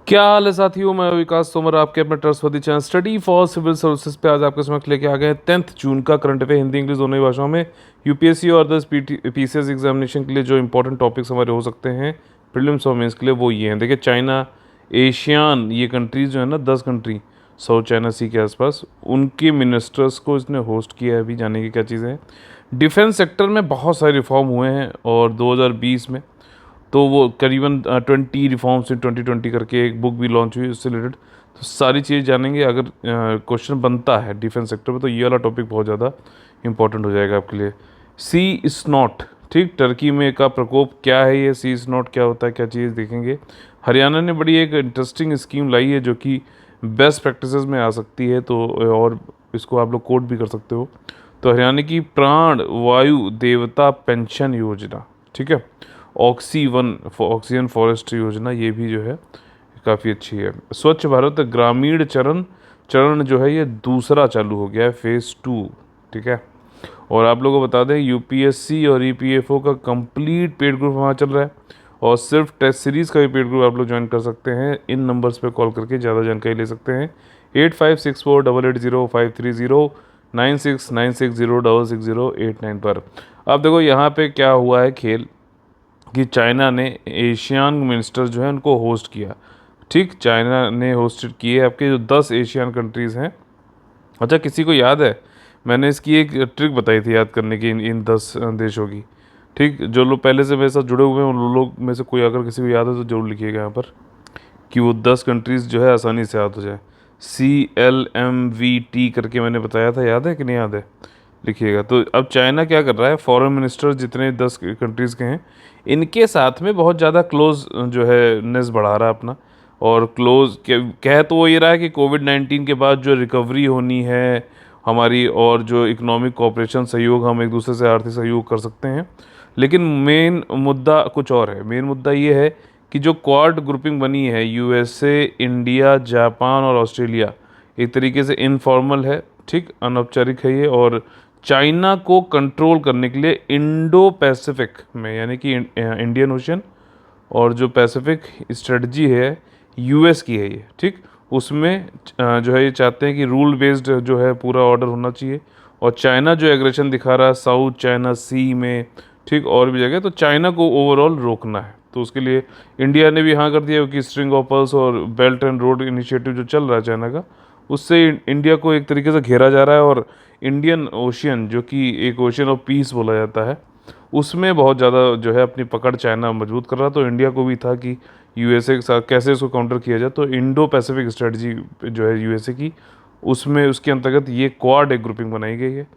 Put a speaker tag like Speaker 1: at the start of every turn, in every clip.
Speaker 1: क्या हाल है साथियों। मैं विकास तोमर आपके अपने trustworthy channel study for civil services पे आज आपके समक्ष लेके आ गए हैं 10th जून का करंट अफेयर हिंदी इंग्लिश दोनों ही भाषाओं में यूपीएससी और दस पीसीएस एग्जामिनेशन के लिए जो इंपॉर्टेंट टॉपिक्स हमारे हो सकते हैं प्रीलिम्स और मेंस के लिए वो ये हैं। देखिए चाइना, एशियान, ये कंट्रीज जो है ना 10 कंट्री साउथ चाइना सी के आसपास, उनके मिनिस्टर्स को इसने होस्ट किया है। अभी जाने की क्या चीज़ें हैं। डिफेंस सेक्टर में बहुत सारे रिफॉर्म हुए हैं और 2020 में तो वो करीबन 20 रिफॉर्म्स इन 2020 करके एक बुक भी लॉन्च हुई उससे रिलेटेड। तो सारी चीज़ जानेंगे। अगर क्वेश्चन बनता है डिफेंस सेक्टर में तो ये वाला टॉपिक बहुत ज़्यादा इंपॉर्टेंट हो जाएगा आपके लिए। सी स्नॉट, ठीक, टर्की में का प्रकोप क्या है, ये सी स्नॉट क्या होता है, क्या चीज़ देखेंगे। हरियाणा ने बड़ी एक इंटरेस्टिंग स्कीम लाई है जो कि बेस्ट प्रैक्टिसेस में आ सकती है, तो और इसको आप लोग कोट भी कर सकते हो। तो हरियाणा की प्राण वायु देवता पेंशन योजना, ठीक है, ऑक्सीजन फॉरेस्ट योजना, ये भी जो है काफ़ी अच्छी है। स्वच्छ भारत ग्रामीण चरण चरण जो है ये दूसरा चालू हो गया है, फेज़ 2, ठीक है। और आप लोगों को बता दें यूपीएससी और ईपीएफओ का कंप्लीट पेड ग्रुप वहाँ चल रहा है और सिर्फ टेस्ट सीरीज़ का भी पेड ग्रुप आप लोग ज्वाइन कर सकते हैं। इन नंबर्स पे कॉल करके ज़्यादा जानकारी ले सकते हैं। 8564880530, 96960608 पर। अब देखो यहाँ पे क्या हुआ है खेल कि चाइना ने एशियन मिनिस्टर जो है उनको होस्ट किया। ठीक, चाइना ने होस्टेड किए आपके जो 10 एशियन कंट्रीज़ हैं। अच्छा, किसी को याद है, मैंने इसकी एक ट्रिक बताई थी याद करने की इन 10 देशों की। ठीक, जो लोग पहले से मेरे साथ जुड़े हुए हैं उन लोग में से कोई अगर किसी को याद है तो जरूर लिखिएगा यहाँ पर कि वो 10 कंट्रीज़ जो है आसानी से याद हो जाए। CLMVT करके मैंने बताया था, याद है कि नहीं याद है, लिखिएगा। तो अब चाइना क्या कर रहा है, फॉरेन मिनिस्टर जितने 10 कंट्रीज़ के हैं इनके साथ में बहुत ज़्यादा क्लोज जो है नेस बढ़ा रहा है अपना। और क्लोज कह तो वो ये रहा है कि कोविड-19 के बाद जो रिकवरी होनी है हमारी और जो इकोनॉमिक कोऑपरेशन सहयोग, हम एक दूसरे से आर्थिक सहयोग कर सकते हैं। लेकिन मेन मुद्दा कुछ और है। मेन मुद्दा ये है कि जो क्वाड ग्रुपिंग बनी है, यूएसए, इंडिया, जापान और ऑस्ट्रेलिया, एक तरीके से इनफॉर्मल है, ठीक, अनौपचारिक है ये। और चाइना को कंट्रोल करने के लिए इंडो पैसिफिक में, यानी कि इंडियन ओशन और जो पैसिफिक स्ट्रेटजी है यूएस की है ये, ठीक, उसमें जो है ये चाहते हैं कि रूल बेस्ड जो है पूरा ऑर्डर होना चाहिए। और चाइना जो एग्रेशन दिखा रहा है साउथ चाइना सी में, ठीक, और भी जगह, तो चाइना को ओवरऑल रोकना है। तो उसके लिए इंडिया ने भी हाँ कर दिया कि स्ट्रिंग ऑफ पर्ल्स और बेल्ट एंड रोड इनिशिएटिव जो चल रहा है चाइना का, उससे इंडिया को एक तरीके से घेरा जा रहा है। और इंडियन ओशियन जो कि एक ओशियन ऑफ पीस बोला जाता है, उसमें बहुत ज़्यादा जो है अपनी पकड़ चाइना मजबूत कर रहा। तो इंडिया को भी था कि यूएसए के साथ कैसे इसको काउंटर किया जाए। तो इंडो पैसिफिक स्ट्रेटजी जो है यूएसए की, उसमें उसके अंतर्गत ये क्वाड एक ग्रुपिंग बनाई गई है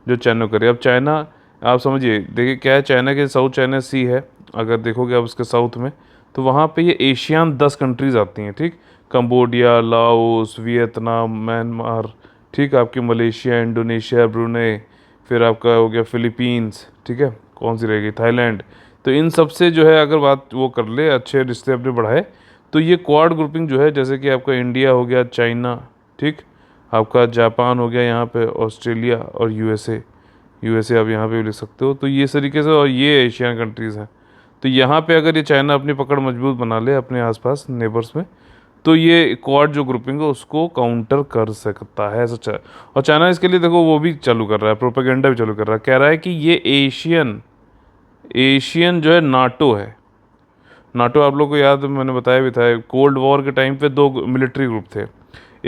Speaker 1: जो चाइना करे। अब चाइना, आप समझिए, देखिए क्या है, चाइना के साउथ चाइना सी है, अगर देखोगे आप उसके साउथ में, तो वहाँ पे ये एशियन 10 कंट्रीज़ आती हैं, ठीक, कंबोडिया, लाओस, वियतनाम, म्यांमार, ठीक, आपकी मलेशिया, इंडोनेशिया, ब्रुनेई, फिर आपका हो गया फिलीपींस, ठीक है, कौन सी रहेगी, थाईलैंड। तो इन सब से जो है अगर बात वो कर ले, अच्छे रिश्ते अपने बढ़ाए, तो ये क्वाड ग्रुपिंग जो है, जैसे कि आपका इंडिया हो गया, चाइना, ठीक, आपका जापान हो गया, यहाँ पे ऑस्ट्रेलिया और यूएसए, यूएसए आप यहाँ पे भी लिख सकते हो। तो ये इस तरीके से, और ये एशियन कंट्रीज़ हैं। तो यहाँ पे अगर ये चाइना अपनी पकड़ मजबूत बना ले अपने आसपास नेबर्स में, तो ये क्वाड जो ग्रुपिंग है उसको काउंटर कर सकता है, सच्चा। और चाइना इसके लिए देखो वो भी चालू कर रहा है, प्रोपेगेंडा भी चालू कर रहा है, कह रहा है कि ये एशियन एशियन जो है नाटो है। नाटो आप लोग को याद, मैंने बताया भी था, कोल्ड वॉर के टाइम पे दो मिलिट्री ग्रुप थे।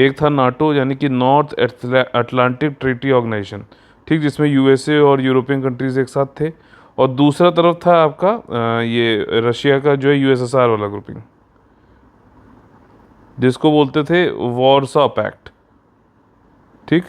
Speaker 1: एक था नाटो, यानी कि नॉर्थ अटलांटिक ट्रीटी ऑर्गेनाइजेशन, ठीक, जिसमें यूएसए और यूरोपियन कंट्रीज एक साथ थे। और दूसरा तरफ था आपका ये रशिया का जो है यूएसएसआर वाला ग्रुपिंग, जिसको बोलते थे वॉर्सो पैक्ट, ठीक।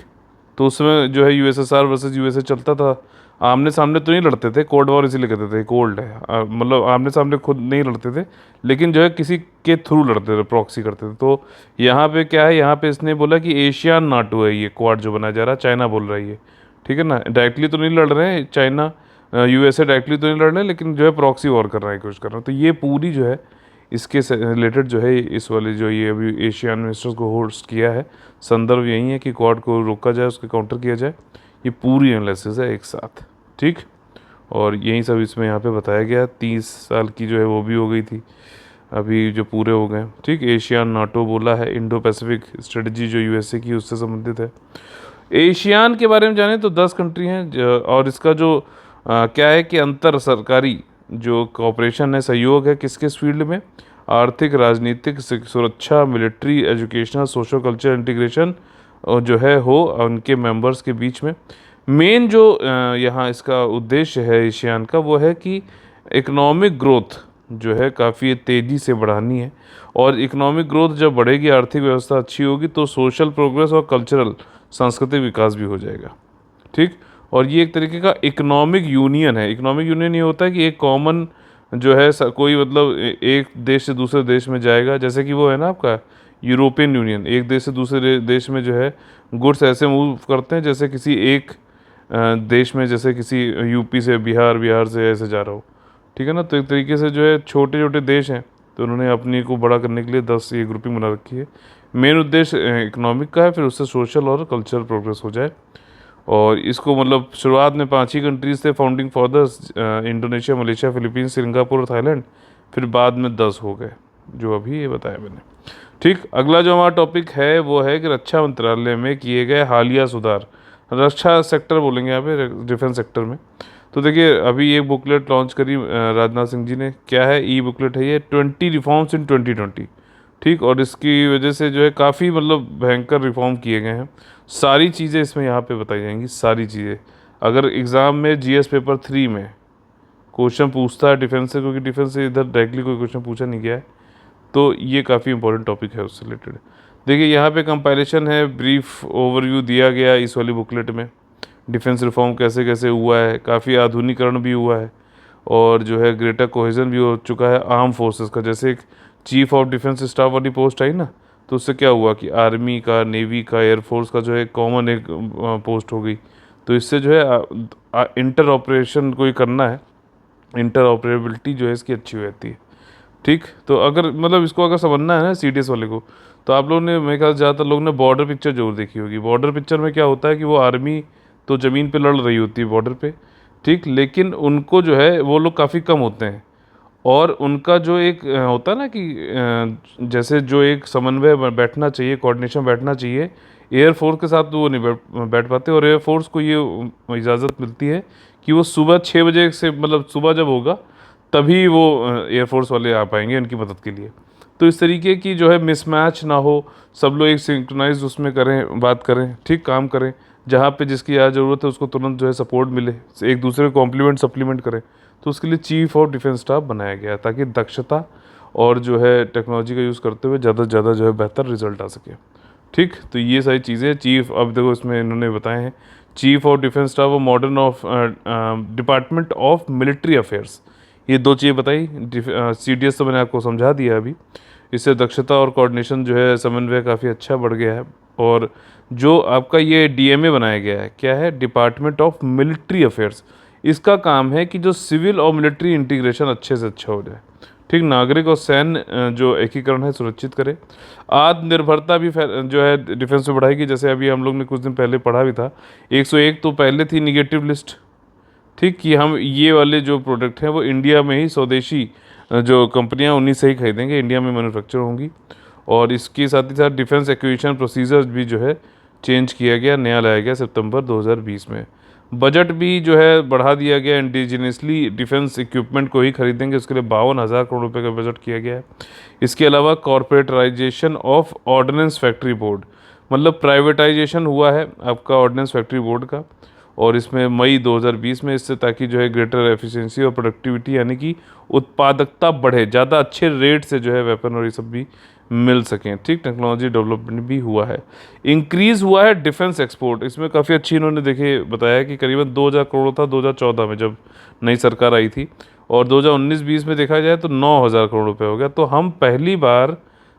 Speaker 1: तो उसमें जो है यूएसएसआर वर्सेस यूएसए चलता था। आमने सामने तो नहीं लड़ते थे, कोल्ड वॉर इसीलिए कहते थे, कोल्ड है, मतलब आमने सामने खुद नहीं लड़ते थे, लेकिन जो है किसी के थ्रू लड़ते थे, प्रॉक्सी करते थे। तो यहाँ पे क्या है, यहाँ पे इसने बोला कि एशियन नाटो है ये क्वाड जो बनाया जा रहा है, चाइना बोल रहा है ये, ठीक है ना। डायरेक्टली तो नहीं लड़ रहे हैं चाइना, यूएसए डायरेक्टली तो नहीं लड़ रहे हैं, लेकिन जो है प्रॉक्सी वॉर कर रहा है, कोशिश कर रहा है। तो ये पूरी जो है इसके से रिलेटेड जो है इस वाले जो ये अभी एशियन मिनिस्टर्स को होस्ट किया है, संदर्भ यही है कि क्वाड को रोका जाए, उसके काउंटर किया जाए। ये पूरी एनालिसिस है एक साथ, ठीक। और यही सब इसमें यहाँ पे बताया गया। 30 साल की जो है वो भी हो गई थी अभी जो पूरे हो गए, ठीक। एशियान नाटो बोला है, इंडो पैसिफिक स्ट्रेटजी जो यूएसए की उससे संबंधित है। एशियान के बारे में जाने तो 10 कंट्री हैं और इसका जो क्या है कि अंतर सरकारी जो कोऑपरेशन है, सहयोग है किस किस फील्ड में, आर्थिक, राजनीतिक, सुरक्षा, military, educational, social culture integration और जो है हो उनके मेंबर्स के बीच में। मेन जो यहाँ इसका उद्देश्य है एशियान का, वो है कि इकोनॉमिक ग्रोथ जो है काफ़ी तेज़ी से बढ़ानी है। और इकोनॉमिक ग्रोथ जब बढ़ेगी, आर्थिक व्यवस्था अच्छी होगी, तो सोशल प्रोग्रेस और कल्चरल सांस्कृतिक विकास भी हो जाएगा, ठीक। और ये एक तरीके का इकोनॉमिक यूनियन है। इकोनॉमिक यूनियन ये होता है कि एक कॉमन जो है कोई मतलब एक देश से दूसरे देश में जाएगा, जैसे कि वो है ना आपका यूरोपियन यूनियन, एक देश से दूसरे देश में जो है गुड्स ऐसे मूव करते हैं जैसे किसी एक देश में, जैसे किसी यूपी से बिहार, बिहार से ऐसे जा रहा हो, ठीक है ना। तो एक तरीके से जो है छोटे छोटे देश हैं, तो उन्होंने अपनी को बड़ा करने के लिए 10 ये ग्रुपिंग बना रखी है। मेन उद्देश्य इकोनॉमिक का है, फिर उससे सोशल और कल्चरल प्रोग्रेस हो जाए। और इसको मतलब शुरुआत में 5 ही कंट्रीज थे founding fathers, Indonesia, Malaysia, Philippines, Singapore और थाईलैंड। फिर बाद में 10 हो गए, जो अभी ये बताया मैंने, ठीक। अगला जो हमारा टॉपिक है वो है कि रक्षा मंत्रालय में किए गए हालिया सुधार। रक्षा सेक्टर बोलेंगे यहाँ पे, डिफेंस सेक्टर में। तो देखिए अभी ये बुकलेट लॉन्च करी राजनाथ सिंह जी ने। क्या है, ई बुकलेट है ये, 20 रिफॉर्म्स इन 2020, ठीक। और इसकी वजह से जो है काफ़ी मतलब भयंकर रिफॉर्म किए गए हैं। सारी चीज़ें इसमें यहाँ पे बताई जाएंगी, सारी चीज़ें। अगर एग्ज़ाम में जीएस पेपर 3 में क्वेश्चन पूछता है डिफेंस से, क्योंकि डिफेंस से इधर डायरेक्टली कोई क्वेश्चन पूछा नहीं गया है, तो ये काफ़ी इंपॉर्टेंट टॉपिक है उससे रिलेटेड। देखिए यहाँ पे कंपाइलेशन है, ब्रीफ ओवरव्यू दिया गया इस वाली बुकलेट में। डिफेंस रिफॉर्म कैसे कैसे हुआ है, काफ़ी आधुनिकरण भी हुआ है, और जो है ग्रेटर कोहेजन भी हो चुका है आर्म फोर्सेस का। जैसे एक चीफ ऑफ डिफेंस स्टाफ वाली पोस्ट आई ना, तो उससे क्या हुआ कि आर्मी का, नेवी का, एयरफोर्स का जो है कॉमन एक पोस्ट हो गई। तो इससे जो है इंटर ऑपरेशन कोई करना है, इंटर ऑपरेबिलिटी जो है इसकी अच्छी हो जाती है, ठीक। तो अगर मतलब इसको अगर समझना है ना सीडीएस वाले को, तो आप लोगों ने, मेरे ख्याल से ज़्यादातर लोगों ने बॉर्डर पिक्चर जरूर देखी होगी। बॉर्डर पिक्चर में क्या होता है कि वो आर्मी तो ज़मीन पे लड़ रही होती है बॉर्डर पे, ठीक। लेकिन उनको जो है वो लोग काफ़ी कम होते हैं, और उनका जो एक होता है ना कि जैसे जो एक समन्वय बैठना चाहिए, कोऑर्डिनेशन बैठना चाहिए, एयरफोर्स के साथ तो वो नहीं बैठ पाते। और एयरफोर्स को ये इजाज़त मिलती है कि वो सुबह 6 बजे से, मतलब सुबह जब होगा तभी वो एयरफोर्स वाले आ पाएंगे उनकी मदद के लिए। तो इस तरीके की जो है मिसमैच ना हो, सब लोग एक सिंक्रोनाइज उसमें करें, बात करें, ठीक, काम करें। जहाँ पे जिसकी ज़्यादा ज़रूरत है उसको तुरंत जो है सपोर्ट मिले, एक दूसरे को कॉम्प्लीमेंट सप्लीमेंट करें। तो उसके लिए चीफ ऑफ डिफेंस स्टाफ बनाया गया है, ताकि दक्षता और जो है टेक्नोलॉजी का यूज़ करते हुए ज़्यादा से ज़्यादा जो है बेहतर रिजल्ट आ सके, ठीक। तो ये सारी चीज़ें चीफ, अब देखो इसमें इन्होंने बताए हैं, चीफ ऑफ डिफेंस स्टाफ और modern of department of military affairs, ये 2 चीज़ें बताई। सीडीएस तो मैंने आपको समझा दिया अभी। इससे दक्षता और कोऑर्डिनेशन जो है, समन्वय काफ़ी अच्छा बढ़ गया है। और जो आपका ये डीएमए बनाया गया है, क्या है, डिपार्टमेंट ऑफ मिलिट्री अफेयर्स, इसका काम है कि जो सिविल और मिलिट्री इंटीग्रेशन अच्छे से अच्छा हो जाए, ठीक। नागरिक और सैन्य जो एकीकरण है सुनिश्चित करे। आत्मनिर्भरता भी जो है डिफेंस में बढ़ाएगी। जैसे अभी हम लोग ने कुछ दिन पहले पढ़ा भी था, 101 तो पहले थी निगेटिव लिस्ट, ठीक, कि हम ये वाले जो प्रोडक्ट हैं वो इंडिया में ही स्वदेशी जो कंपनियां उन्हीं से ही खरीदेंगे, इंडिया में मैन्युफैक्चर होंगी। और इसके साथ ही साथ डिफेंस एक्विजिशन प्रोसीजर्स भी जो है चेंज किया गया, नया लाया गया सितंबर 2020 में। बजट भी जो है बढ़ा दिया गया, इंडिजिनियसली डिफेंस इक्विपमेंट को ही खरीदेंगे, उसके लिए 52,000 करोड़ रुपए का बजट किया गया है। इसके अलावा कॉर्पोरेटराइजेशन ऑफ ऑर्डिनेंस फैक्ट्री बोर्ड, मतलब प्राइवेटाइजेशन हुआ है आपका ऑर्डिनेंस फैक्ट्री बोर्ड का, और इसमें मई 2020 में, इससे ताकि जो है ग्रेटर एफिशिएंसी और प्रोडक्टिविटी यानी कि उत्पादकता बढ़े, ज़्यादा अच्छे रेट से जो है वेपन और ये सब भी मिल सकें, ठीक। टेक्नोलॉजी डेवलपमेंट भी हुआ है, इंक्रीज हुआ है डिफेंस एक्सपोर्ट। इसमें काफ़ी अच्छी इन्होंने देखे बताया कि करीबन 2,000 करोड़ था 2014 में जब नई सरकार आई थी, और 2019-20 में देखा जाए तो 9,000 करोड़ रुपए हो गया। तो हम पहली बार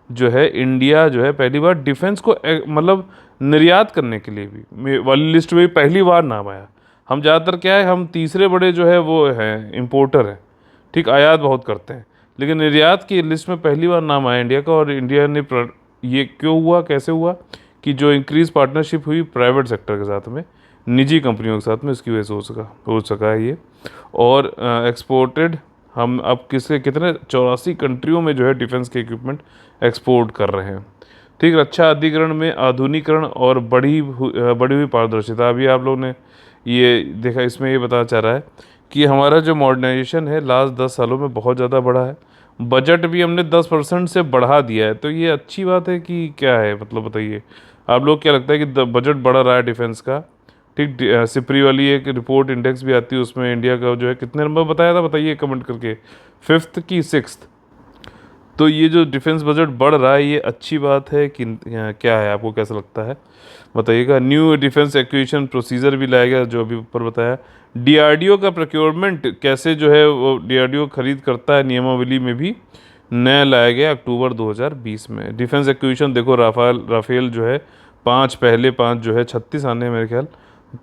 Speaker 1: जो है, इंडिया जो है पहली बार डिफेंस को मतलब निर्यात करने के लिए भी वाली लिस्ट में पहली बार नाम आया। हम ज़्यादातर क्या है, हम तीसरे बड़े जो है वो हैं इम्पोर्टर हैं, ठीक, आयात बहुत करते हैं, लेकिन निर्यात की लिस्ट में पहली बार नाम आया इंडिया का। और इंडिया ने ये क्यों हुआ, कैसे हुआ, कि जो इंक्रीज पार्टनरशिप हुई प्राइवेट सेक्टर के साथ में, निजी कंपनियों के साथ में, इसकी वजह से हो सका है ये। और एक्सपोर्टेड हम अब कितने 84 कंट्रियों में जो है डिफेंस के इक्विपमेंट एक्सपोर्ट कर रहे हैं। ठीक, रक्षा अधिग्रहण में आधुनिकीकरण और बढ़ी हुई पारदर्शिता। अभी आप लोग ने ये देखा, इसमें ये बताना चाह रहा है कि हमारा जो मॉडर्नाइजेशन है लास्ट 10 सालों में बहुत ज़्यादा बढ़ा है। बजट भी हमने 10% से बढ़ा दिया है, तो ये अच्छी बात है कि क्या है, मतलब बताइए आप लोग, क्या लगता है कि बजट बढ़ रहा है डिफेंस का? ठीक, सिपरी वाली एक रिपोर्ट इंडेक्स भी आती है, उसमें इंडिया का जो है कितने नंबर बताया था, बताइए कमेंट करके, 5th की 6th। तो ये जो डिफेंस बजट बढ़ रहा है, ये अच्छी बात है कि क्या है, आपको कैसा लगता है बताइएगा। न्यू डिफेंस एक्विजिशन प्रोसीजर भी लाया गया, जो अभी ऊपर बताया। डीआरडीओ का प्रोक्योरमेंट कैसे जो है वो डीआरडीओ खरीद करता है, नियमावली में भी नया लाया गया अक्टूबर 2020 में। डिफेंस एक्विजिशन देखो, राफेल जो है 5, पहले 5 जो है 36 आने हैं मेरे ख्याल,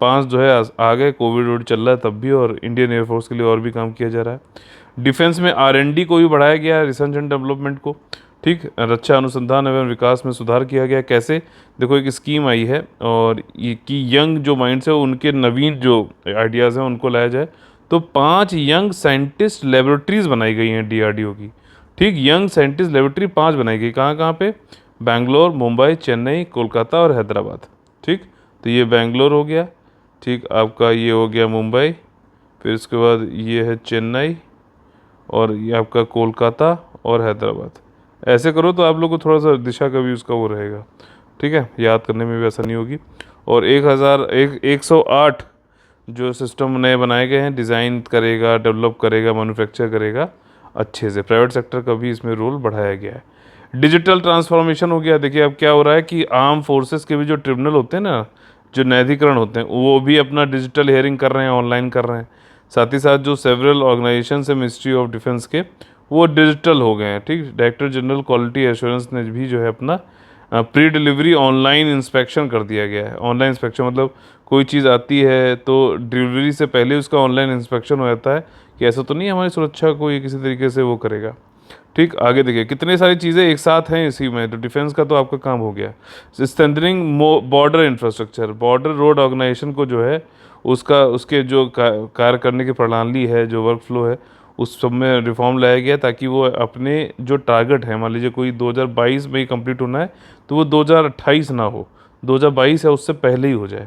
Speaker 1: 5 जो है आ गए, कोविड वोविड चल रहा है तब भी, और इंडियन एयरफोर्स के लिए और भी काम किया जा रहा है। डिफेंस में आरएनडी को भी बढ़ाया गया है, रिसर्च एंड डेवलपमेंट को। ठीक, रक्षा अनुसंधान एवं विकास में सुधार किया गया। कैसे, देखो एक स्कीम आई है, और ये कि यंग जो माइंड्स है उनके नवीन जो आइडियाज़ हैं उनको लाया जाए। तो 5 यंग साइंटिस्ट लेबोरेटरीज बनाई गई हैं डीआरडीओ की। ठीक, यंग साइंटिस्ट लेबोरेटरी 5 बनाई गई, कहाँ कहाँ पे? बैंगलोर, मुंबई, चेन्नई, कोलकाता और हैदराबाद। ठीक, तो ये बैंगलोर हो गया, ठीक, आपका ये हो गया मुंबई, फिर इसके बाद ये है चेन्नई, और ये आपका कोलकाता और हैदराबाद। ऐसे करो तो आप लोग को थोड़ा सा दिशा का भी उसका वो रहेगा। ठीक है, याद करने में भी आसानी होगी। और 108 जो सिस्टम नए बनाए गए हैं, डिज़ाइन करेगा, डेवलप करेगा, मैन्युफैक्चर करेगा अच्छे से। प्राइवेट सेक्टर का भी इसमें रोल बढ़ाया गया है। डिजिटल ट्रांसफॉर्मेशन हो गया। देखिए अब क्या हो रहा है कि आर्म फोर्सेस के भी जो ट्रिब्यूनल होते हैं ना, जो न्यायाधिकरण होते हैं, वो भी अपना डिजिटल हियरिंग कर रहे हैं, ऑनलाइन कर रहे हैं। साथ ही साथ जो सेवरल ऑर्गेनाइजेशन है मिनिस्ट्री ऑफ डिफेंस के, वो डिजिटल हो गए हैं। ठीक, डायरेक्टर जनरल क्वालिटी एश्योरेंस ने भी जो है अपना प्री डिलीवरी ऑनलाइन इंस्पेक्शन कर दिया गया है। ऑनलाइन इंस्पेक्शन मतलब कोई चीज़ आती है तो डिलीवरी से पहले उसका ऑनलाइन इंस्पेक्शन हो जाता है कि ऐसा तो नहीं हमारी सुरक्षा को ये किसी तरीके से वो करेगा। ठीक, आगे देखिए कितनी सारी चीज़ें एक साथ हैं इसी में। तो डिफेंस का तो आपका काम हो गया। Strengthening border infrastructure, border road organisation को जो है उसका उसके जो कार्य करने की प्रणाली है, जो वर्क फ्लो है, उस सब में रिफॉर्म लाया गया ताकि वो अपने जो टारगेट है, मान लीजिए कोई 2022 में ही कंप्लीट होना है तो वो 2028 ना हो, 2022 है उससे पहले ही हो जाए।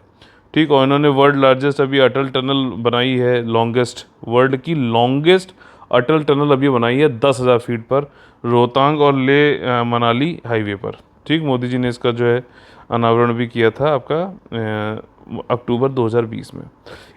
Speaker 1: ठीक, और इन्होंने वर्ल्ड लार्जेस्ट अभी अटल टनल बनाई है, लॉन्गेस्ट, वर्ल्ड की लॉन्गेस्ट अटल टनल अभी बनाई है 10,000 फीट पर, रोहतांग और ले मनाली हाईवे पर। ठीक, मोदी जी ने इसका जो है अनावरण भी किया था आपका अक्टूबर 2020 में।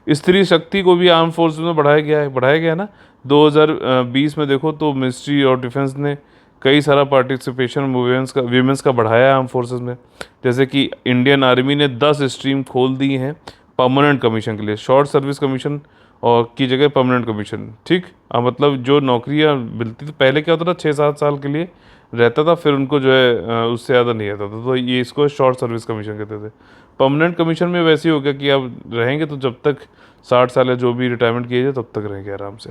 Speaker 1: स्त्री शक्ति को भी आर्म फोर्स में बढ़ाया गया ना। 2020 में देखो तो मिनिस्ट्री ऑफ डिफेंस ने कई सारा पार्टिसिपेशन वीमेंस का बढ़ाया आर्म फोर्सेस में। जैसे कि इंडियन आर्मी ने 10 स्ट्रीम खोल दी हैं परमानेंट कमीशन के लिए, शॉर्ट सर्विस कमीशन और की जगह परमानेंट कमीशन। ठीक, मतलब जो नौकरियां मिलती थी पहले, क्या होता था 6-7 साल के लिए रहता था, फिर उनको जो है उससे ज़्यादा नहीं रहता था, तो ये इसको शॉर्ट सर्विस कमीशन कहते थे। परमानेंट कमीशन में वैसे ही हो गया कि आप रहेंगे तो जब तक 60 साल या जो भी रिटायरमेंट किए जाए तब तक रहेंगे आराम से।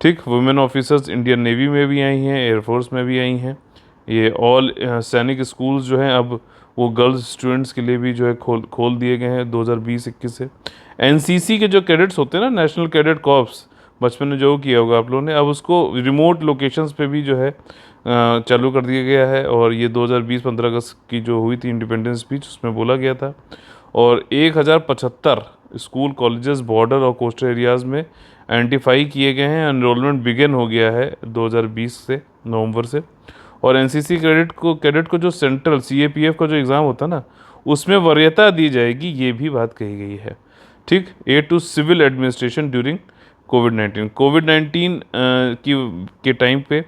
Speaker 1: ठीक, वुमेन ऑफिसर्स इंडियन नेवी में भी आई हैं, एयरफोर्स में भी आई हैं। ये ऑल सैनिक स्कूल्स जो हैं अब वो गर्ल्स स्टूडेंट्स के लिए भी जो है खोल दिए गए हैं 2020-21 से। एनसीसी के जो कैडेट्स होते हैं ना, नेशनल कैडेट कॉर्प्स, बचपन में जो किया होगा आप लोगों ने, अब उसको रिमोट लोकेशंस पे भी जो है चालू कर दिया गया है। और ये 2020 15 अगस्त की जो हुई थी इंडिपेंडेंस स्पीच, उसमें बोला गया था। और 1075 स्कूल कॉलेजेस बॉर्डर और कोस्टल एरियाज़ में आइडेंटिफाई किए गए हैं। एनरोलमेंट बिगिन हो गया है 2020 से, नवंबर से। और एनसीसी कैडेट को जो सेंट्रल सीएपीएफ का जो एग्ज़ाम होता है ना, उसमें वरीयता दी जाएगी, ये भी बात कही गई है। ठीक, टू सिविल एडमिनिस्ट्रेशन ड्यूरिंग कोविड-19 के टाइम पे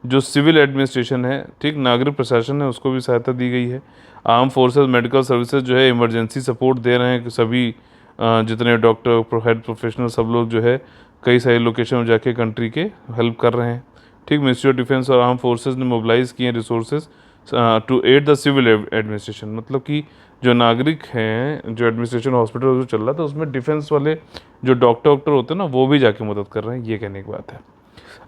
Speaker 1: जो सिविल एडमिनिस्ट्रेशन है, ठीक, नागरिक प्रशासन है, उसको भी सहायता दी गई है। आर्म फोर्सेस मेडिकल सर्विसेज जो है इमरजेंसी सपोर्ट दे रहे हैं कि सभी जितने डॉक्टर हेल्थ प्रोफेशनल सब लोग जो है कई सारी लोकेशन में जाके कंट्री के हेल्प कर रहे हैं। ठीक, मिनिस्ट्री ऑफ डिफेंस और आर्म फोर्सेस ने मोबिलाइज किए resources to aid the civil administration, मतलब कि जो नागरिक हैं, जो एडमिनिस्ट्रेशन हॉस्पिटल जो चल रहा था उसमें डिफेंस वाले जो डॉक्टर होते हैं ना, वो भी जाके मदद कर रहे हैं, ये कहने की बात है।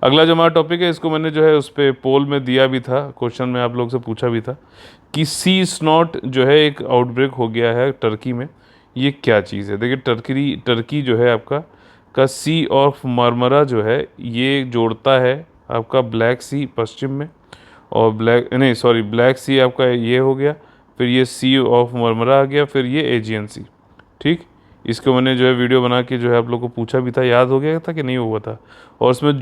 Speaker 1: अगला जो हमारा टॉपिक है, इसको मैंने जो है उस पर पोल में दिया भी था, क्वेश्चन में आप लोग से पूछा भी था कि सी स्नॉट जो है एक आउटब्रेक हो गया है टर्की में, ये क्या चीज़ है। देखिए टर्की जो है आपका का सी ऑफ मार्मरा जो है ये जोड़ता है आपका ब्लैक सी पश्चिम में, और ब्लैक सी आपका ये हो गया, फिर ये सी ऑफ मार्मरा आ गया, फिर ये एजियन सी। ठीक, इसको मैंने जो है वीडियो बना के जो है आप लोग को पूछा भी था, याद हो गया था कि नहीं हुआ था। और इसमें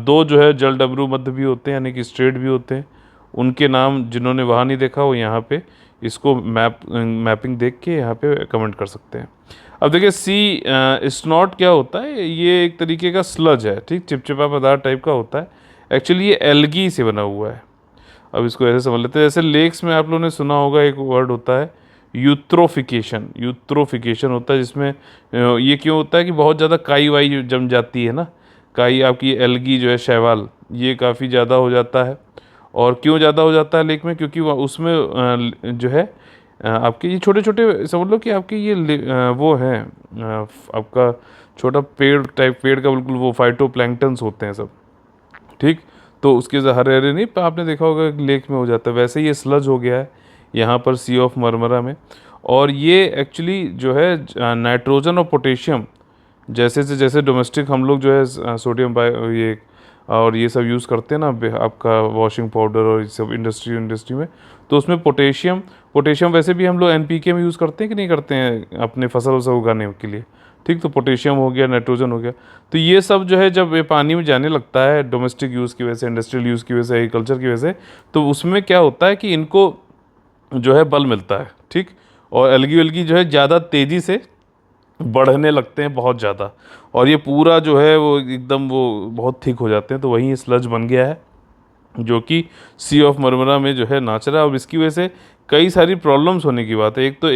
Speaker 1: दो जो है जलडमरू मध्य भी होते हैं, यानी कि स्ट्रेट भी होते हैं, उनके नाम जिन्होंने वहाँ नहीं देखा वो यहाँ पे इसको मैपिंग देख के यहाँ पे कमेंट कर सकते हैं। अब देखिए सी स्नॉट क्या होता है, ये एक तरीके का स्लज है, ठीक, चिपचिपा पदार्थ टाइप का होता है। एक्चुअली ये एल्गी से बना हुआ है। अब इसको ऐसे समझ लेते हैं, जैसे लेक्स में आप लोगों ने सुना होगा एक वर्ड होता है यूट्रोफिकेशन। यूट्रोफिकेशन होता है जिसमें ये क्यों होता है कि बहुत ज़्यादा काई वाई जम जाती है ना, काई आपकी एल्गी जो है शैवाल, ये काफ़ी ज़्यादा हो जाता है। और क्यों ज़्यादा हो जाता है लेक में, क्योंकि उसमें जो है आपके ये छोटे छोटे समझ लो कि आपके ये वो हैं आपका छोटा पेड़ टाइप, पेड़ का बिल्कुल वो फाइटोप्लैंक्टन्स होते हैं सब। ठीक, तो उसके हरे हरे नहीं आपने देखा होगा लेक में हो जाता है, वैसे ये स्लज हो गया है यहाँ पर सी ऑफ मरमरा में। और ये एक्चुअली जो है नाइट्रोजन और पोटेशियम जैसे से जैसे डोमेस्टिक हम लोग जो है सोडियम ये और ये सब यूज़ करते हैं ना आपका वॉशिंग पाउडर और ये सब इंडस्ट्री में, तो उसमें पोटेशियम पोटेशियम वैसे भी हम लोग एनपीके में यूज़ करते हैं कि नहीं करते हैं अपने फसल वसल उगाने के लिए। ठीक, तो पोटेशियम हो गया, नाइट्रोजन हो गया, तो ये सब जो है जब ये पानी में जाने लगता है डोमेस्टिक यूज़ की वजह से, इंडस्ट्रियल यूज़ की वजह से, एग्रीकल्चर की वजह से, तो उसमें क्या होता है कि इनको जो है बल मिलता है। ठीक, और एल्गी वेल्गी जो है ज़्यादा तेज़ी से बढ़ने लगते हैं, बहुत ज़्यादा, और ये पूरा जो है वो एकदम वो बहुत थिक हो जाते हैं, तो वहीं स्लज बन गया है जो कि सी ऑफ मरमरा में जो है नाच रहा है। और इसकी वजह से कई सारी प्रॉब्लम्स होने की बात है। एक तो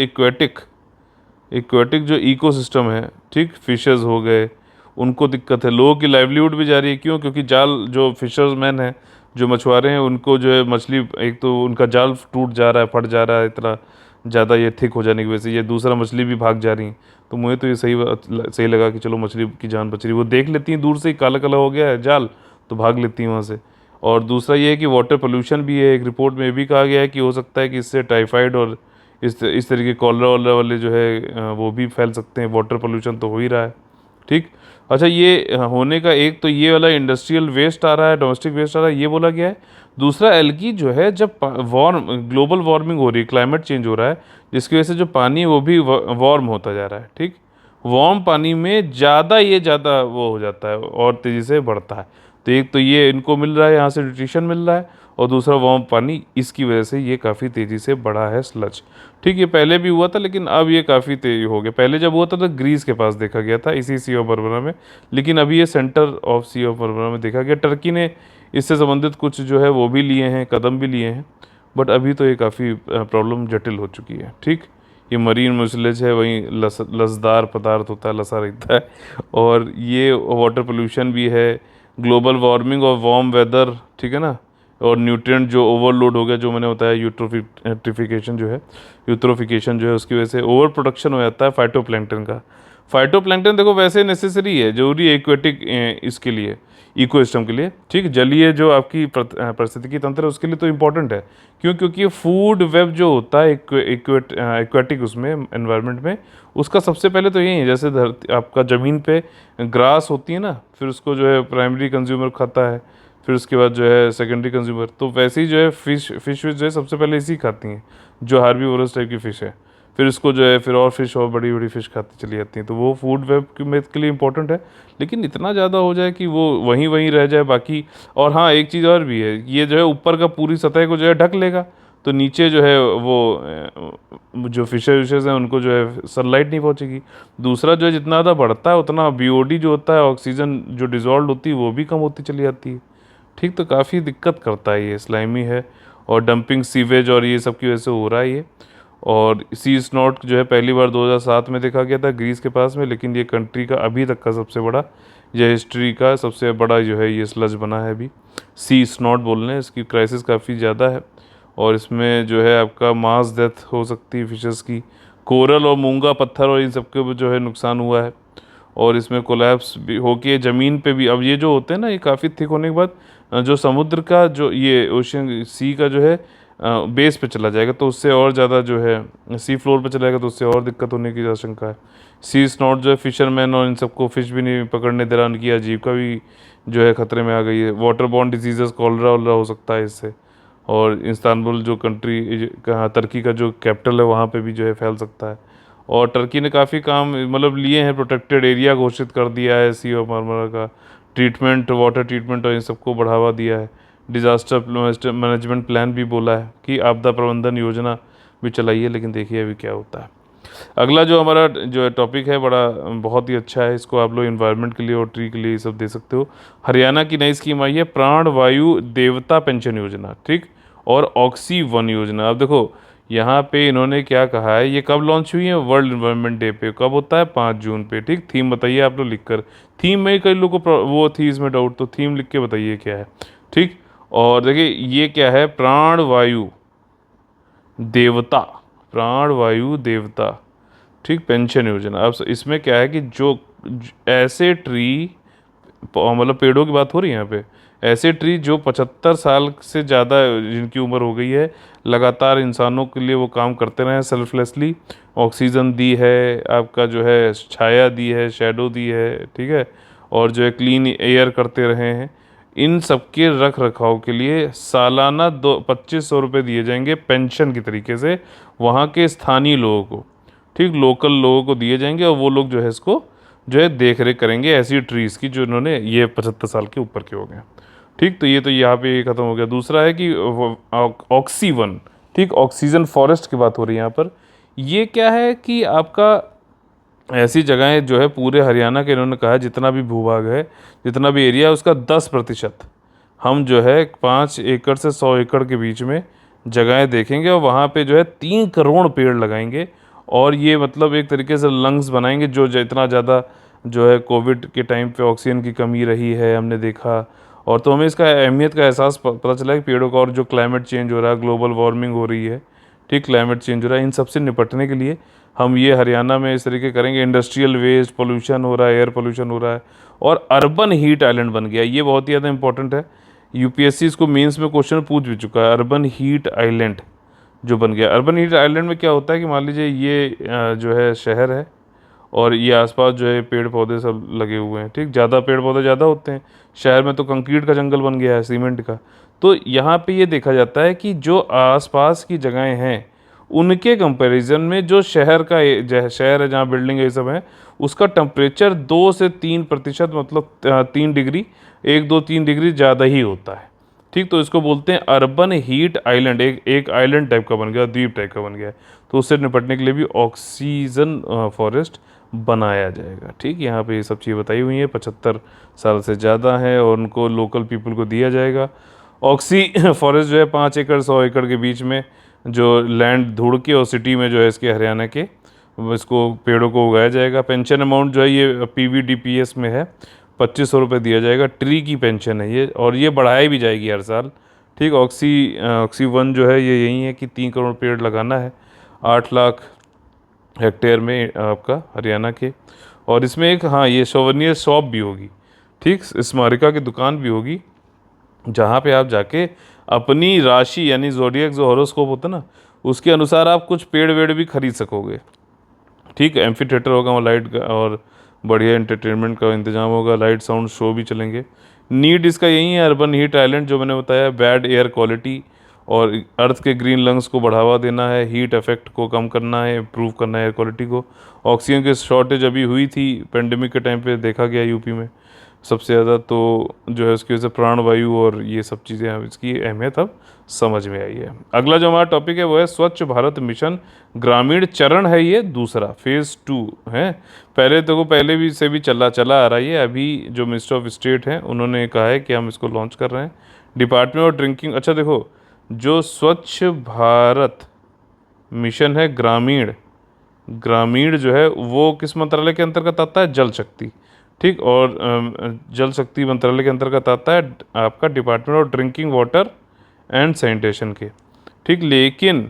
Speaker 1: एक्वेटिक जो इकोसिस्टम है, ठीक, फिशेस हो गए, उनको दिक्कत है, लोगों की लाइवलीहुड भी जा रही है। क्यों? क्योंकि जाल जो फिशर्समैन हैं, जो मछुआरे हैं, उनको जो है मछली, एक तो उनका जाल टूट जा रहा है, फट जा रहा है, इतना ज़्यादा ये थिक हो जाने की वजह से, ये दूसरा मछली भी भाग जा रही हैं। तो मुझे तो ये सही लगा कि चलो मछली की जान बच रही, वो देख लेती हैं दूर से ही काला काला हो गया है जाल, तो भाग लेती हैं वहाँ से। और दूसरा ये है कि वाटर पोल्यूशन भी है, एक रिपोर्ट में भी कहा गया है कि हो सकता है कि इससे टाइफाइड और इस तरीके कॉलरा वॉलरा वाले जो है वो भी फैल सकते हैं। वाटर पोल्यूशन तो हो ही रहा है। ठीक, अच्छा, ये होने का एक तो ये वाला इंडस्ट्रियल वेस्ट आ रहा है, डोमेस्टिक वेस्ट आ रहा है, ये बोला गया है। दूसरा एल्गी जो है जब ग्लोबल वार्मिंग हो रही है, क्लाइमेट चेंज हो रहा है, जिसकी वजह से जो पानी है वो भी वार्म होता जा रहा है। ठीक, वार्म पानी में ज़्यादा वो हो जाता है और तेज़ी से बढ़ता है। तो एक तो ये इनको मिल रहा है, यहाँ से न्यूट्रिशन मिल रहा है, और दूसरा वार्म पानी, इसकी वजह से ये काफ़ी तेज़ी से बढ़ा है स्लज। ठीक, ये पहले भी हुआ था लेकिन अब ये काफ़ी तेज हो गया। पहले जब हुआ था तो ग्रीस के पास देखा गया था, इसी सी ऑफ बर्बरा में, लेकिन अभी ये centre of C of Barbara में देखा गया। टर्की ने इससे संबंधित कुछ जो है वो भी लिए हैं, कदम भी लिए हैं, बट अभी तो ये काफ़ी प्रॉब्लम जटिल हो चुकी है। ठीक, ये मरीन मुसलेज है, वहीं लसदार पदार्थ होता है, लसा रहता है, और ये वाटर पोल्यूशन भी है, ग्लोबल वार्मिंग और वार्म वेदर, ठीक है ना, और न्यूट्रिएंट जो ओवरलोड हो गया, जो मैंने बताया यूट्रोफिकेशन जो है उसकी वजह से ओवर प्रोडक्शन हो जाता है फाइटोप्लैंक्टन का। फाइटोप्लैंक्टन देखो वैसे नेसेसरी है, जरूरी है एक्वेटिक इसके लिए, इकोसिस्टम के लिए। ठीक, जलीय जो आपकी पारिस्थितिकी तंत्र है उसके लिए तो इम्पोर्टेंट है। क्यों? क्योंकि फूड वेब जो होता है एक्वेटिक उसमें एनवायरनमेंट में, उसका सबसे पहले तो यही है, जैसे धरती आपका ज़मीन पे ग्रास होती है ना, फिर उसको जो है प्राइमरी कंज्यूमर खाता है, फिर उसके बाद जो है सेकेंडरी कंज्यूमर, तो वैसे ही जो है फिश जो है सबसे पहले इसी खाती हैं, जो हार्बीवोरस टाइप की फ़िश है। फिर इसको जो है फिर और फिश और बड़ी बड़ी फ़िश खाती चली जाती हैं, तो वो फूड वेब के लिए इंपॉर्टेंट है। लेकिन इतना ज़्यादा हो जाए कि वो वहीं वहीं रह जाए बाकी। और हाँ, एक चीज़ और भी है, ये जो है ऊपर का पूरी सतह को जो है ढक लेगा, तो नीचे जो है वो जो फिशेज हैं उनको जो है सनलाइट नहीं पहुंचेगी। दूसरा जो है जितना ज़्यादा बढ़ता है उतना बीओडी जो होता है, ऑक्सीजन जो डिजॉल्व होती है वो भी कम होती चली जाती है। ठीक, तो काफ़ी दिक्कत करता है, ये स्लाइमी है, और डंपिंग सीवेज और ये सब की वजह से हो रहा है ये। और सी स्नॉट जो है पहली बार 2007 में देखा गया था ग्रीस के पास में, लेकिन ये कंट्री का अभी तक का सबसे बड़ा, ये हिस्ट्री का सबसे बड़ा जो है ये स्लज बना है अभी। सी स्नॉट बोल रहे हैं, इसकी क्राइसिस काफ़ी ज़्यादा है, और इसमें जो है आपका मास डेथ हो सकती है फिशेस की, कोरल और मूंगा पत्थर और इन सबके जो है नुकसान हुआ है। और इसमें कोलैप्स भी हो के ज़मीन पे भी, अब ये जो होते हैं ना, ये काफ़ी थिक होने के बाद जो समुद्र का जो ये ओशियन सी का जो है बेस पे चला जाएगा तो उससे और ज़्यादा जो है सी फ्लोर पे चला जाएगा तो उससे और दिक्कत होने की आशंका है। सी स्नॉट जो है फिशरमैन और इन सबको फिश भी नहीं पकड़ने दे रहा, उनकी आजीविका भी जो है ख़तरे में आ गई है। वाटर बॉर्न डिजीजेस कॉलरा वॉलरा हो सकता है इससे, और इस्तांबुल जो कंट्री कहाँ तुर्की का जो कैपिटल है वहाँ पे भी जो है फैल सकता है। और टर्की ने काफ़ी काम मतलब लिए हैं, प्रोटेक्टेड एरिया घोषित कर दिया है सी ऑफ मार्मरा का, ट्रीटमेंट वाटर ट्रीटमेंट और इन सबको बढ़ावा दिया है। डिज़ास्टर मैनेजमेंट प्लान भी बोला है कि आपदा प्रबंधन योजना भी चलाई है, लेकिन देखिए अभी क्या होता है। अगला जो हमारा जो है टॉपिक है बड़ा बहुत ही अच्छा है, इसको आप लोग इन्वायरमेंट के लिए और ट्री के लिए ये सब दे सकते हो। हरियाणा की नई स्कीम आई है प्राण वायु देवता पेंशन योजना, ठीक, और ऑक्सी वन योजना। अब देखो यहाँ पे इन्होंने क्या कहा है, ये कब लॉन्च हुई है, वर्ल्ड इन्वायरमेंट डे पे, कब होता है 5 जून पे, ठीक। थीम बताइए आप लोग लिखकर, थीम में कई लोगों को वो थी इसमें डाउट, तो थीम लिख के बताइए क्या है, ठीक। और देखिए ये क्या है, प्राण वायु देवता, प्राण वायु देवता, ठीक, पेंशन योजना। अब इसमें क्या है कि जो ऐसे ट्री मतलब पेड़ों की बात हो रही है यहाँ पे, ऐसे ट्री जो 75 साल से ज़्यादा जिनकी उम्र हो गई है, लगातार इंसानों के लिए वो काम करते रहे हैं सेल्फलेसली, ऑक्सीजन दी है, आपका जो है छाया दी है, शैडो दी है, ठीक है, और जो है क्लीन एयर करते रहे हैं, इन सबके रख रखाव के लिए सालाना 2500 रुपये दिए जाएंगे पेंशन की तरीके से वहाँ के स्थानीय लोगों को, ठीक, लोकल लोगों को दिए जाएंगे, और वो लोग जो है इसको जो है देख रेख करेंगे ऐसी ट्रीज़ की जो इन्होंने ये 75 साल के ऊपर के हो गए, ठीक। तो ये तो यहाँ पे ख़त्म हो गया। दूसरा है कि ऑक्सीवन, ठीक, ऑक्सीजन फॉरेस्ट की बात हो रही है यहाँ पर। ये क्या है कि आपका ऐसी जगहें जो है पूरे हरियाणा के इन्होंने कहा है जितना भी भूभाग है, जितना भी एरिया है उसका 10% हम जो है 5 एकड़ से 100 एकड़ के बीच में जगहें देखेंगे और वहाँ पे जो है 3 करोड़ पेड़ लगाएंगे, और ये मतलब एक तरीके से लंग्स बनाएंगे जो इतना ज़्यादा जो है कोविड के टाइम पे ऑक्सीजन की कमी रही है हमने देखा, और तो हमें इसका अहमियत का एहसास पता चला कि पेड़ों का, और जो क्लाइमेट चेंज हो रहा है, ग्लोबल वार्मिंग हो रही है, ठीक, क्लाइमेट चेंज हो रहा है, इन सबसे निपटने के लिए हम ये हरियाणा में इस तरीके करेंगे। इंडस्ट्रियल वेस्ट पोल्यूशन हो रहा है, एयर पोल्यूशन हो रहा है, और अर्बन हीट आइलैंड बन गया, ये बहुत ही ज़्यादा इंपॉर्टेंट है। यूपीएससी इसको मेंस में क्वेश्चन पूछ भी चुका है, अर्बन हीट आइलैंड जो बन गया। अर्बन हीट आइलैंड में क्या होता है कि मान लीजिए ये जो है शहर है और ये आसपास जो है पेड़ पौधे सब लगे हुए हैं, ठीक, ज़्यादा पेड़ पौधे ज़्यादा होते हैं, शहर में तो कंक्रीट का जंगल बन गया है, सीमेंट का। तो यहाँ पे ये देखा जाता है कि जो आसपास की जगहें हैं उनके कंपैरिजन में जो शहर है जहाँ बिल्डिंग ये सब है, उसका टेम्परेचर 2 से 3% मतलब 3 डिग्री, 1 2 3 डिग्री ज़्यादा ही होता है, ठीक। तो इसको बोलते हैं अर्बन हीट आइलैंड, एक आइलैंड टाइप का बन गया, द्वीप टाइप का बन गया है। तो उससे निपटने के लिए भी ऑक्सीजन फॉरेस्ट बनाया जाएगा, ठीक। यहाँ पे ये सब चीज़ें बताई हुई हैं, 75 साल से ज़्यादा है और उनको लोकल पीपल को दिया जाएगा। ऑक्सी फॉरेस्ट जो है 5 एकड़ 100 एकड़ के बीच में जो लैंड ढूंढ के और सिटी में जो है इसके हरियाणा के इसको पेड़ों को उगाया जाएगा। पेंशन अमाउंट जो है ये PVDPS में है, 2500 रुपये दिया जाएगा, ट्री की पेंशन है ये, और ये बढ़ाई भी जाएगी हर साल, ठीक। ऑक्सी वन जो है ये यही है कि 3 करोड़ पेड़ लगाना है 8 लाख हेक्टेयर में आपका हरियाणा के। और इसमें एक हाँ ये सोवेनियर शॉप भी होगी, ठीक, स्मारिका की दुकान भी होगी जहाँ पे आप जाके अपनी राशि यानी ज़ोडिएक जो हॉरोस्कोप होता है ना उसके अनुसार आप कुछ पेड़ वेड़ भी खरीद सकोगे, ठीक। एम्फी थिएटर होगा वहाँ लाइट का और बढ़िया एंटरटेनमेंट का इंतजाम होगा, लाइट साउंड शो भी चलेंगे। नीड इसका यही है अर्बन हीट आइलैंड जो मैंने बताया, बैड एयर क्वालिटी और अर्थ के ग्रीन लंग्स को बढ़ावा देना है, हीट इफेक्ट को कम करना है, इम्प्रूव करना है एयर क्वालिटी को। ऑक्सीजन की शॉर्टेज अभी हुई थी पेंडेमिक के टाइम पे, देखा गया यूपी में सबसे ज़्यादा, तो जो है उसकी वजह से प्राणवायु और ये सब चीज़ें अब इसकी अहमियत अब समझ में आई है। अगला जो हमारा टॉपिक है वो है स्वच्छ भारत मिशन ग्रामीण चरण है, ये दूसरा फेज़ 2 है। पहले भी से भी चला आ रहा है ये, अभी जो मिनिस्टर ऑफ स्टेट हैं उन्होंने कहा है कि हम इसको लॉन्च कर रहे हैं। डिपार्टमेंट ऑफ ड्रिंकिंग, अच्छा देखो जो स्वच्छ भारत मिशन है ग्रामीण जो है वो किस मंत्रालय के अंतर्गत आता है, जल शक्ति, ठीक। और जल शक्ति मंत्रालय के अंतर्गत आता है आपका department of drinking water and sanitation के, ठीक। लेकिन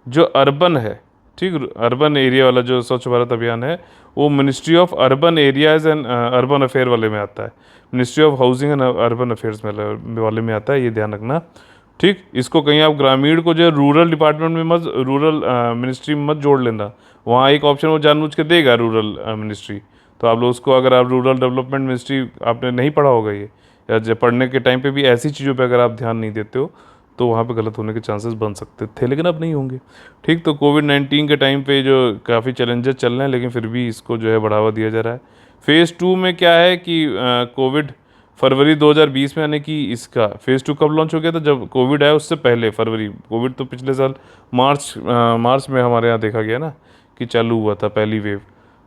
Speaker 1: जो अर्बन है, ठीक, अर्बन एरिया वाला जो स्वच्छ भारत अभियान है वो ministry of urban areas and urban affair वाले में आता है, ministry of housing and urban affairs वाले में आता है, ये ध्यान रखना। ठीक, इसको कहीं आप ग्रामीण को जो है रूरल डिपार्टमेंट में मत, रूरल मिनिस्ट्री में मत जोड़ लेना। वहाँ एक ऑप्शन वो जानबूझ के देगा रूरल मिनिस्ट्री, तो आप लोग उसको, अगर आप रूरल डेवलपमेंट मिनिस्ट्री आपने नहीं पढ़ा होगा ये, या जब पढ़ने के टाइम पे भी ऐसी चीज़ों पे अगर आप ध्यान नहीं देते हो तो वहाँ पे गलत होने के चांसेस बन सकते थे, लेकिन अब नहीं होंगे। ठीक, तो कोविड-19 के टाइम पे जो काफ़ी चैलेंजेस चल रहे हैं, लेकिन फिर भी इसको जो है बढ़ावा दिया जा रहा है। फेज़ 2 में क्या है कि कोविड फरवरी 2020 में, यानी कि इसका फेज़ 2 कब लॉन्च हो गया था, जब कोविड आया उससे पहले फरवरी। कोविड तो पिछले साल मार्च में हमारे यहाँ देखा गया ना कि चालू हुआ था पहली वेव।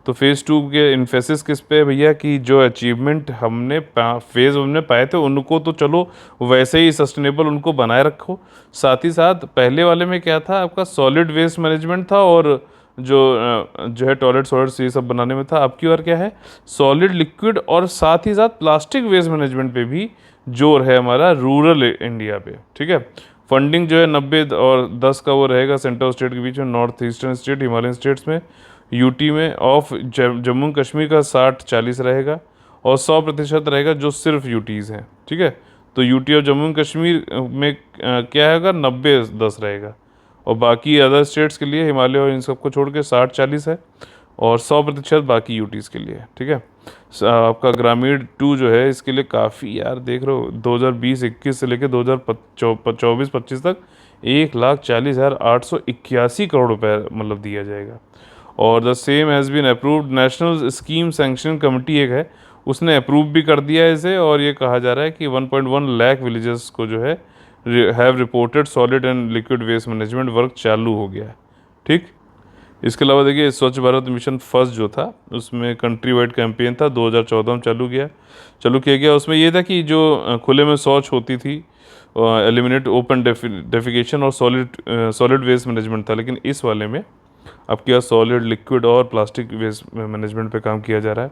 Speaker 1: तो फेज़ 2 के इन्फेसिस किस पे है भैया, कि जो अचीवमेंट हमने फेज़ 1 में पाए थे उनको तो चलो वैसे ही सस्टेनेबल उनको बनाए रखो। साथ ही साथ पहले वाले में क्या था, आपका सॉलिड वेस्ट मैनेजमेंट था और जो है टॉयलेट्स वॉयलेट्स ये सब बनाने में था। अब की बार क्या है, सॉलिड लिक्विड और साथ ही साथ प्लास्टिक वेस्ट मैनेजमेंट पे भी जोर है हमारा रूरल इंडिया पे। ठीक है, फंडिंग जो है 90 और 10 का वो रहेगा सेंटर और स्टेट के बीच में, north eastern state, Himalayan states में, यूटी में, ऑफ जम्मू कश्मीर का 60-40 रहेगा और 100% रहेगा जो सिर्फ यूटीज़ हैं। ठीक है, तो यूटी और जम्मू कश्मीर में क्या होगा, 90-10 रहेगा, और बाकी अदर स्टेट्स के लिए हिमालय और इन सबको छोड़ के 60-40 है, और 100% बाकी यूटीज़ के लिए है। ठीक है, आपका ग्रामीण 2 जो है इसके लिए काफ़ी, यार देख रहे हो 2020-21 से लेकर 2024-25 तक 1,40,881 करोड़ रुपए मतलब दिया जाएगा। और the same has been approved, national scheme sanction committee एक है, उसने अप्रूव भी कर दिया है इसे, और ये कहा जा रहा है कि 1.1 लाख विलेजेस को जो है have reported solid and liquid waste management work चालू हो गया है। ठीक, इसके अलावा देखिए स्वच्छ भारत मिशन फर्स्ट जो था उसमें कंट्री वाइड कैंपेन था, 2014 में चालू किया गया। उसमें ये था कि जो खुले में शौच होती थी, एलिमिनेट ओपन डेफिकेशन और सॉलिड वेस्ट मैनेजमेंट था, लेकिन इस वाले में अब क्या सॉलिड लिक्विड और प्लास्टिक वेस्ट मैनेजमेंट पे काम किया जा रहा है।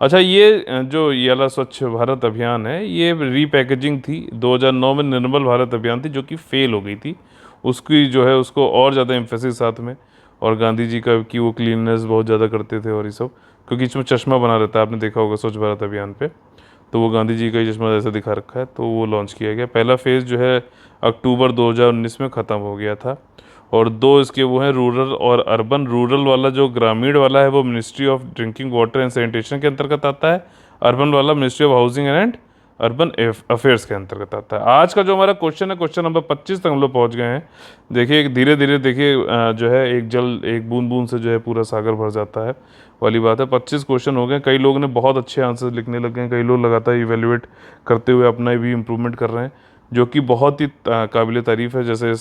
Speaker 1: अच्छा, ये जो ये वाला स्वच्छ भारत अभियान है, ये रीपैकेजिंग थी 2009 में निर्मल भारत अभियान थी, जो कि फेल हो गई थी। उसकी जो है उसको और ज़्यादा एम्फेसिस साथ में, और गांधी जी का कि वो क्लीननेस बहुत ज़्यादा करते थे और ये सब, क्योंकि इसमें चश्मा बना रहता है, आपने देखा होगा स्वच्छ भारत अभियान पे, तो वो गांधी जी का ही चश्मा जैसा दिखा रखा है, तो वो लॉन्च किया गया। पहला फेज़ जो है अक्टूबर 2019 में ख़त्म हो गया था, और 2 इसके वो हैं रूरल और अर्बन। रूरल वाला जो ग्रामीण वाला है वो ministry of drinking water and sanitation के अंतर्गत आता है, अर्बन वाला ministry of housing and urban affairs के अंतर्गत आता है। आज का जो हमारा क्वेश्चन है, क्वेश्चन नंबर 25 तक हम लोग पहुंच गए हैं। देखिए धीरे धीरे देखिए जो है एक बूंद बूंद से जो है पूरा सागर भर जाता है वाली बात है। 25 क्वेश्चन हो गए, कई लोगों ने बहुत अच्छे आंसर लिखने लगे हैं, कई लोग लगातार इवेल्युएट करते हुए अपना भी इम्प्रूवमेंट कर रहे हैं, जो कि बहुत ही काबिल तारीफ़ है। जैसे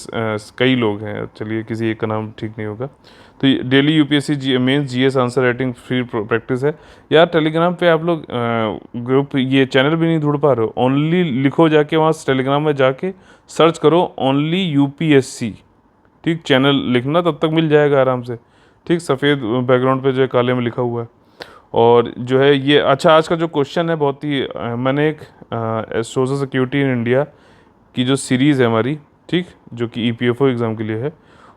Speaker 1: कई लोग हैं, चलिए किसी एक का नाम ठीक नहीं होगा। तो daily UPSC mains GS answer writing free practice है यार। टेलीग्राम पे आप लोग ग्रुप, ये चैनल भी नहीं ढूंढ पा रहे हो, ओनली लिखो जाके वहाँ टेलीग्राम में जाके सर्च करो ओनली यूपीएससी। ठीक, चैनल लिखना तब तक मिल जाएगा आराम से। ठीक, सफ़ेद बैकग्राउंड पे जो है काले में लिखा हुआ है। और जो है ये, अच्छा आज का जो क्वेश्चन है बहुत ही मैंने एक सोशल सिक्योरिटी इन इंडिया की जो सीरीज़ है हमारी, ठीक, जो कि ईपीएफओ एग्ज़ाम के लिए है,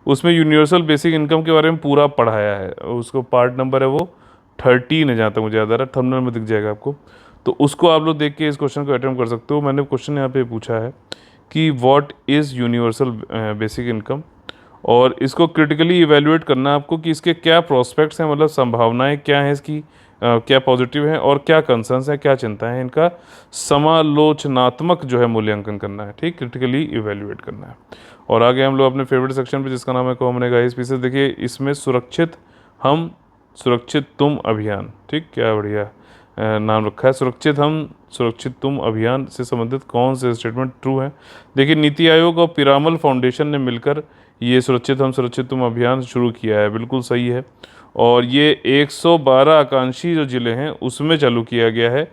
Speaker 1: उसमें यूनिवर्सल बेसिक इनकम के बारे में पूरा पढ़ाया है। उसको पार्ट नंबर है वो 13 है, जहाँ तक मुझे याद आ रहा है, थंबनेल में दिख जाएगा आपको। तो उसको आप लोग देख के इस क्वेश्चन को अटेम्प्ट कर सकते हो। मैंने क्वेश्चन यहाँ पे पूछा है कि what is universal basic income, और इसको क्रिटिकली इवेल्युएट करना है आपको कि इसके क्या प्रोस्पेक्ट्स हैं, मतलब संभावनाएं क्या हैं इसकी, क्या पॉजिटिव हैं और क्या कंसर्न्स हैं, क्या चिंताएं हैं, इनका समालोचनात्मक जो है मूल्यांकन करना है। ठीक, क्रिटिकली इवेल्युएट करना है। और आगे हम लोग अपने फेवरेट सेक्शन पे जिसका नाम है कॉमन गाइस पीसेस। देखिए इसमें सुरक्षित हम सुरक्षित तुम अभियान, ठीक, क्या बढ़िया नाम रखा है, सुरक्षित हम सुरक्षित तुम अभियान से संबंधित कौन से स्टेटमेंट ट्रू है। देखिए नीति आयोग और पिरामल फाउंडेशन ने मिलकर ये सुरक्षित हम सुरक्षित तुम अभियान शुरू किया है, बिल्कुल सही है। और ये 112 आकांक्षी जो ज़िले हैं उसमें चालू किया गया है,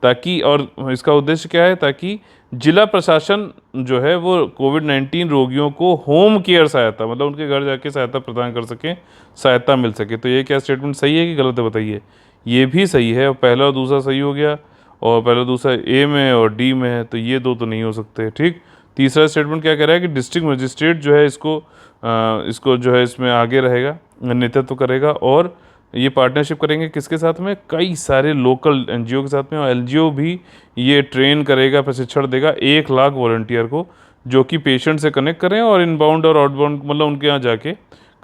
Speaker 1: ताकि, और इसका उद्देश्य क्या है, ताकि जिला प्रशासन जो है वो कोविड-19 रोगियों को होम केयर सहायता, मतलब उनके घर जाके सहायता प्रदान कर सकें, सहायता मिल सके। तो ये क्या स्टेटमेंट सही है कि गलत है बताइए। ये भी सही है, और पहला और दूसरा सही हो गया, और पहला दूसरा ए में और डी में है, तो ये दो तो नहीं हो सकते। ठीक, तीसरा स्टेटमेंट क्या कह रहा है कि डिस्ट्रिक्ट मजिस्ट्रेट जो है इसको जो है इसमें आगे रहेगा, नेतृत्व करेगा, और ये पार्टनरशिप करेंगे किसके साथ में, कई सारे लोकल एनजीओ के साथ में, और एलजीओ भी ये ट्रेन करेगा, प्रशिक्षण देगा 1 लाख वॉलंटियर को, जो कि पेशेंट से कनेक्ट करें और इनबाउंड और आउटबाउंड मतलब उनके यहाँ जाके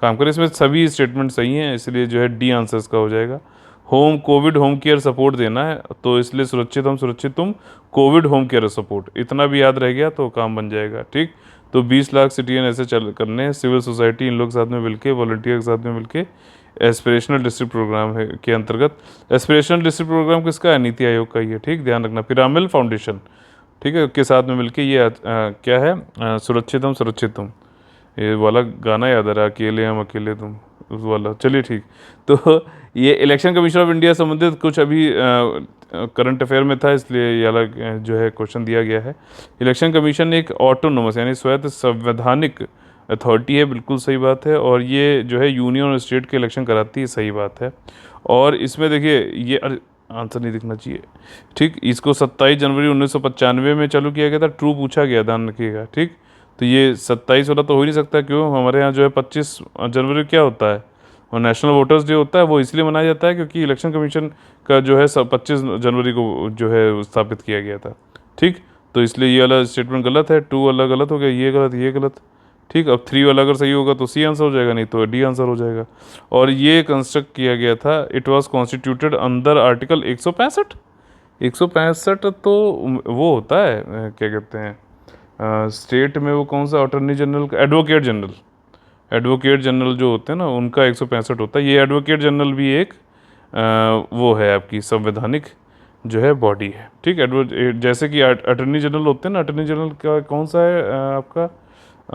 Speaker 1: काम करें। इसमें सभी स्टेटमेंट सही हैं, इसलिए जो है डी आंसर इसका हो जाएगा। कोविड होम केयर सपोर्ट देना है, तो इसलिए सुरक्षित तुम कोविड होम केयर सपोर्ट, इतना भी याद रह गया तो काम बन जाएगा। ठीक, तो 20 लाख सिटीजन ऐसे चल करने हैं, सिविल सोसाइटी इन लोग के साथ में मिलके, वॉलंटियर के साथ में मिलके एस्पिरेशनल डिस्ट्रिक्ट प्रोग्राम है के अंतर्गत। एस्पिरेशनल डिस्ट्रिक्ट प्रोग्राम किसका है? नीति आयोग का ही है। ठीक, ध्यान रखना, पिरामिल फाउंडेशन, ठीक है, के साथ में मिलके ये क्या है, सुरक्षित तुम, ये वाला गाना याद आ रहा है, अकेले हम अकेले तुम, उस वाला। चलिए ठीक, तो ये इलेक्शन कमीशन ऑफ इंडिया संबंधित कुछ अभी करंट अफेयर में था, इसलिए ये अलग जो है क्वेश्चन दिया गया है। इलेक्शन कमीशन एक ऑटोनोमस यानी स्वायत्त संवैधानिक अथॉरिटी है, बिल्कुल सही बात है। और ये जो है यूनियन और स्टेट के इलेक्शन कराती है, सही बात है। और इसमें देखिए ये आंसर नहीं दिखना चाहिए। ठीक, इसको 27 जनवरी 1995 में चालू किया गया था, ट्रू पूछा गया, ध्यान रखिएगा। ठीक, तो ये 27 वाला तो हो ही नहीं सकता, क्यों? हमारे यहाँ जो है 25 जनवरी क्या होता है, और नेशनल वोटर्स डे होता है, वो इसलिए मनाया जाता है क्योंकि इलेक्शन कमीशन का जो है 25 जनवरी को जो है स्थापित किया गया था। ठीक, तो इसलिए ये वाला स्टेटमेंट गलत है, 2 वाला गलत हो गया, ये गलत, ये गलत। ठीक, अब 3 वाला अगर सही होगा तो सी आंसर हो जाएगा, नहीं तो डी आंसर हो जाएगा। और ये कंस्ट्रक्ट किया गया था, it was constituted under article 165। 165 तो वो होता है क्या कहते हैं स्टेट में, वो कौन सा, अटॉर्नी जनरल का, एडवोकेट जनरल जो होते हैं ना, उनका 165 होता है। ये एडवोकेट जनरल भी एक वो है आपकी संवैधानिक जो है बॉडी है। ठीक, जैसे कि अटॉर्नी जनरल होते हैं ना, अटॉर्नी जनरल का कौन सा है आपका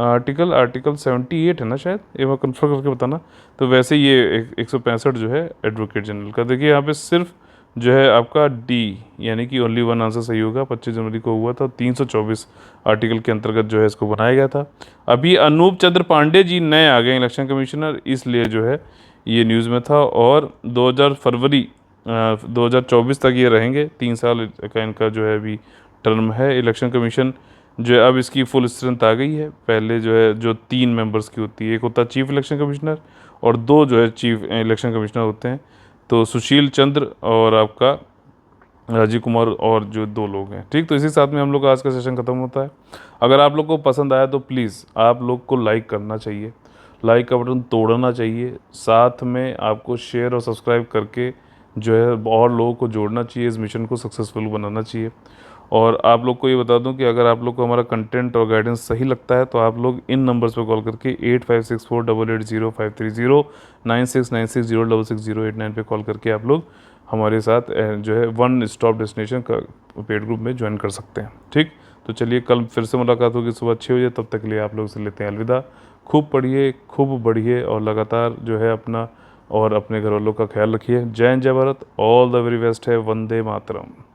Speaker 1: आर्टिकल 78 है ना शायद, ये मैं कन्फर्म करके बताना। तो वैसे ये 165 जो है एडवोकेट जनरल का। देखिए यहाँ पे सिर्फ जो है आपका डी यानी कि ओनली वन आंसर सही होगा, 25 जनवरी को हुआ था, 324 आर्टिकल के अंतर्गत जो है इसको बनाया गया था। अभी अनूप चंद्र पांडे जी नए आ गए इलेक्शन कमिश्नर, इसलिए जो है ये न्यूज़ में था। और 2024 तक ये रहेंगे, 3 साल का इनका जो है अभी टर्म है। इलेक्शन कमीशन जो है अब इसकी फुल स्ट्रेंथ आ गई है। पहले जो है जो 3 मेंबर्स की होती है, एक होता है चीफ इलेक्शन कमिश्नर और 2 जो है चीफ इलेक्शन कमिश्नर होते हैं। तो सुशील चंद्र और आपका राजीव कुमार और जो 2 लोग हैं। ठीक, तो इसी साथ में हम लोग का आज का सेशन खत्म होता है। अगर आप लोग को पसंद आया तो प्लीज़ आप लोग को लाइक करना चाहिए, लाइक का बटन तोड़ना चाहिए, साथ में आपको शेयर और सब्सक्राइब करके जो है और लोगों को जोड़ना चाहिए, इस मिशन को सक्सेसफुल बनाना चाहिए। और आप लोग को ये बता दूं कि अगर आप लोग को हमारा कंटेंट और गाइडेंस सही लगता है तो आप लोग इन नंबर्स पर कॉल करके 8564880530 9696066089 पे कॉल करके आप लोग हमारे साथ जो है वन स्टॉप डेस्टिनेशन का पेड ग्रुप में ज्वाइन कर सकते हैं। ठीक, तो चलिए कल फिर से मुलाकात होगी सुबह 6 बजे, तब तक के लिए आप लोग से लेते हैं अलविदा। खूब पढ़िए, खूब बढ़िए और लगातार जो है अपना और अपने घर वालों का ख्याल रखिए। जय हिंद, जय Bharat, all the very best है, वंदे मातरम।